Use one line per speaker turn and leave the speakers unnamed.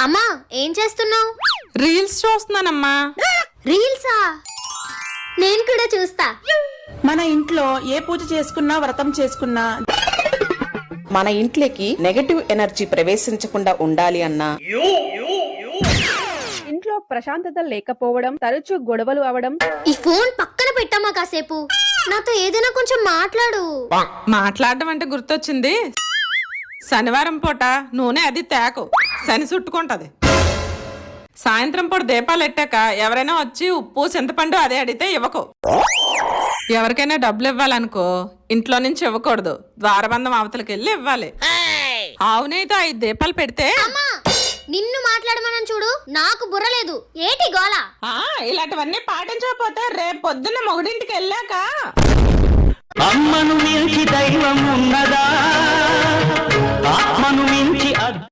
అమ్మా ఏం చేస్తున్నావు?
రీల్స్ చూస్తున్నానమ్మా.
రీల్సా? నేను కూడా చూస్తా.
మన ఇంట్లో ఏ పూజ చేసుకున్నా వ్రతం చేసుకున్నా
మన ఇంట్లోకి నెగటివ్ ఎనర్జీ ప్రవేశించకుండా ఉండాలి అన్నా,
ఇంట్లో ప్రశాంతత లేకపోవడం, తరచూ గొడవలు అవడం.
ఈ ఫోన్ పక్కన పెట్టమ్మా కాసేపు. నాతో ఏదైనా కొంచెం మాట్లాడు.
మాట్లాడడం అంటే గుర్తొచ్చింది. శనివారం పూట నూనె అది తేకు, శని చుట్టుకుంటది. సాయంత్రం పూట దీపాలు ఎట్టాక ఎవరైనా వచ్చి ఉప్పు చింతపండు అదే అడిగితే ఇవ్వకు. ఎవరికైనా డబ్బులు ఇవ్వాలనుకో ఇంట్లో నుంచి ఇవ్వకూడదు, ద్వారబంధం అవతలకి వెళ్ళి ఇవ్వాలి. అవునైతే 5 దీపాలు పెడితే
అమ్మా నిన్ను మాట్లాడమని చూడు, నాకు బుర్రలేదు. ఏటి గోల?
ఇలాంటివన్నీ పాటించకపోతే రేపు పొద్దున్న మొగుడింటికి వెళ్ళాక
అమ్మను మించి దైవం ఉన్నదా?